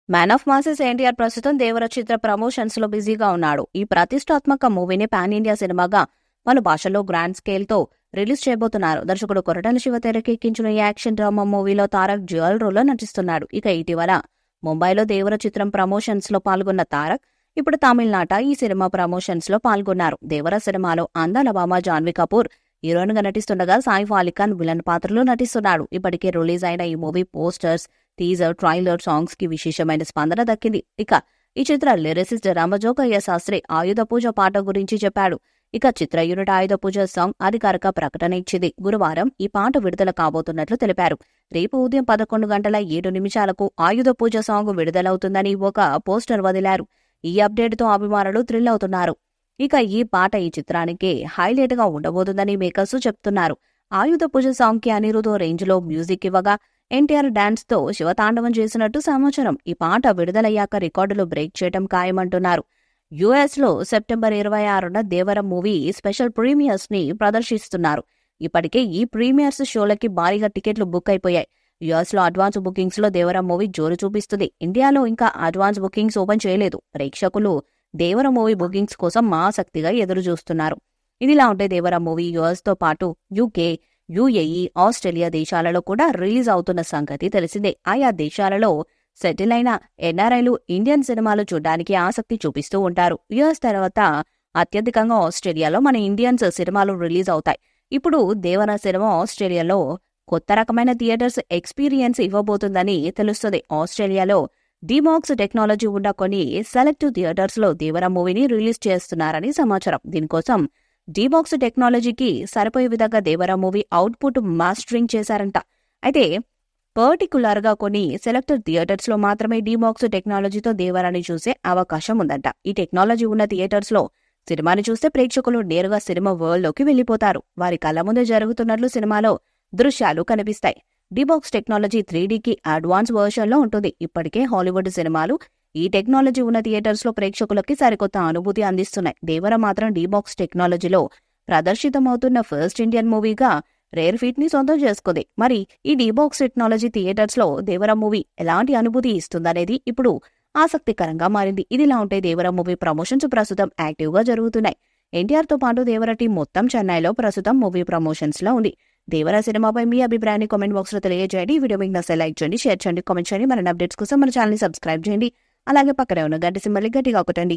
Man of masses NTR ప్రస్తుతం దేవర చిత్ర promotions లో బిజీగా ఉన్నాడు. ఈ ప్రతిష్టాత్మక మూవీని పాన్ ఇండియా సినిమాగా పలు భాషల్లో గ్రాండ్ స్కేల్ తో రిలీజ్ చేయబోతున్నారు. దర్శకుడు కొరటాల శివ తెరకెక్కించిన ఈ యాక్షన్ డ్రామా మూవీలో తారక్ డ్యూయల్ రోల్ లో నటిస్తున్నాడు. ఇక ఇటీవల ముంబైలో దేవర చిత్రం ప్రమోషన్స్ లో పాల్గొన్న తారక్ ఇప్పుడు తమిళనాట ఈ సినిమా ప్రమోషన్స్ లో పాల్గొన్నారు. దేవర సినిమాలో అందాల భామ జాన్వీ కపూర్ హీరోయిన్ గా నటిస్తుండగా సాయిఫ్ అలీ ఖాన్ విలన్ పాత్రలో నటిస్తున్నాడు. ఇప్పటికే రిలీజ్ అయిన ఈ movie posters, teaser, trailer songs కి విశేషమైన స్పందన దక్కింది. ఇక ఈ చిత్ర లిరిసిస్ట్ రామజోగయ్య శాస్త్రి ఆయుధ పూజ పాట గురించి చెప్పాడు. ఇక చిత్ర యూనిట్ ఆయుధ పూజ సాంగ్ అధికారిక ప్రకటన ఇచ్చింది. గురువారం ఈ పాట విడుదల కాబోతున్నట్లు తెలిపారు. రేపు ఉదయం 11:07 ఆయుధ పూజ సాంగ్ విడుదలవుతుందని ఒక పోస్టర్ వదిలారు. ఈ అప్డేట్ తో అభిమానులు థ్రిల్ అవుతున్నారు. ఇక ఈ పాట ఈ చిత్రానికి హైలైట్ గా ఉండబోతుందని మేకర్స్ చెప్తున్నారు. ఆయుధ పూజ సాంగ్ కి అనిరుద్ధ్ రేంజ్ లో మ్యూజిక్ ఇవ్వగా ఎన్టీఆర్ డాన్స్ తో శివతాండవం చేసినట్టు సమాచారం. ఈ పాట విడుదలయ్యాక రికార్డులు బ్రేక్ చేయడం ఖాయమంటున్నారు. యుఎస్ లో సెప్టెంబర్ 26న దేవర మూవీ స్పెషల్ ప్రీమియర్స్ ని ప్రదర్శిస్తున్నారు. ఇప్పటికే ఈ ప్రీమియర్స్ షోలకి భారీగా టికెట్లు బుక్ అయిపోయాయి. యుఎస్ లో అడ్వాన్స్ బుకింగ్స్ లో దేవర మూవీ జోరు చూపిస్తుంది. ఇండియాలో ఇంకా అడ్వాన్స్ బుకింగ్స్ ఓపెన్ చేయలేదు. ప్రేక్షకులు దేవర మూవీ బుకింగ్స్ కోసం ఆసక్తిగా ఎదురు చూస్తున్నారు. ఇదిలా ఉంటే దేవర మూవీ యుఎస్ తో పాటు యూకే, యుఏఈ, ఆస్ట్రేలియా దేశాలలో కూడా రిలీజ్ అవుతున్న సంగతి తెలిసిందే. ఆయా దేశాలలో సెటిల్ అయిన ఎన్ఆర్ఐలు ఇండియన్ సినిమాలు చూడడానికి ఆసక్తి చూపిస్తూ ఉంటారు. యుఎస్ తర్వాత అత్యధికంగా ఆస్ట్రేలియాలో మన ఇండియన్స్ సినిమాలు రిలీజ్ అవుతాయి. ఇప్పుడు దేవర సినిమా ఆస్ట్రేలియాలో కొత్త రకమైన థియేటర్స్ ఎక్స్పీరియన్స్ ఇవ్వబోతుందని తెలుస్తుంది. ఆస్ట్రేలియాలో డిమాక్స్ టెక్నాలజీ ఉన్న కొన్ని సెలెక్టివ్ థియేటర్స్ లో దేవర మూవీని రిలీజ్ చేస్తున్నారని సమాచారం. దీనికోసం డిమాక్స్ టెక్నాలజీకి సరిపోయే విధంగా దేవర మూవీ అవుట్పుట్ మాస్టరింగ్ చేశారంట. అయితే పర్టికులర్ గా కొన్ని సెలెక్టెడ్ థియేటర్స్ లో మాత్రమే డిమాక్స్ టెక్నాలజీతో దేవరాని చూసే అవకాశం ఉందంట. ఈ టెక్నాలజీ ఉన్న థియేటర్స్ లో సినిమాని చూస్తే ప్రేక్షకులు నేరుగా సినిమా వరల్డ్ లోకి వెళ్లిపోతారు. వారి కళ్ళ ముందే జరుగుతున్నట్లు సినిమాలో దృశ్యాలు కనిపిస్తాయి. డిబాక్స్ టెక్నాలజీ 3Dకి అడ్వాన్స్ వర్షన్ లో ఉంటుంది. ఇప్పటికే హాలీవుడ్ సినిమాలు ఈ టెక్నాలజీ ఉన్న థియేటర్స్ లో ప్రేక్షకులకి సరికొత్త అనుభూతి అందిస్తున్నాయి. దేవర మాత్రం డిబాక్స్ టెక్నాలజీలో ప్రదర్శితమవుతున్న ఫస్ట్ ఇండియన్ మూవీగా రేర్ ఫీట్ ని సొంతం చేసుకుంది. మరి ఈ డిబాక్స్ టెక్నాలజీ థియేటర్స్ లో దేవర మూవీ ఎలాంటి అనుభూతి ఇస్తుందనేది ఇప్పుడు ఆసక్తికరంగా మారింది. ఇదిలా ఉంటే దేవర మూవీ ప్రమోషన్స్ ప్రస్తుతం యాక్టివ్ గా జరుగుతున్నాయి. ఎన్టీఆర్ తో పాటు దేవర టీం మొత్తం చెన్నైలో ప్రస్తుతం మూవీ ప్రమోషన్స్ లో ఉంది. దేవర సినిమాపై మీ అభిప్రాయాన్ని కామెంట్ బాక్స్ లో తెలియజేయండి. ఈ వీడియో మీకు నచ్చితే లైక్ చేయండి, షేర్ చేయండి, కామెంట్ చేయండి. మరిన్ని అప్డేట్స్ కోసం మన ఛానల్ ని సబ్స్క్రైబ్ చేయండి. అలాగే పక్కనే ఉన్న గంట సింబల్ గట్టిగా కొట్టండి.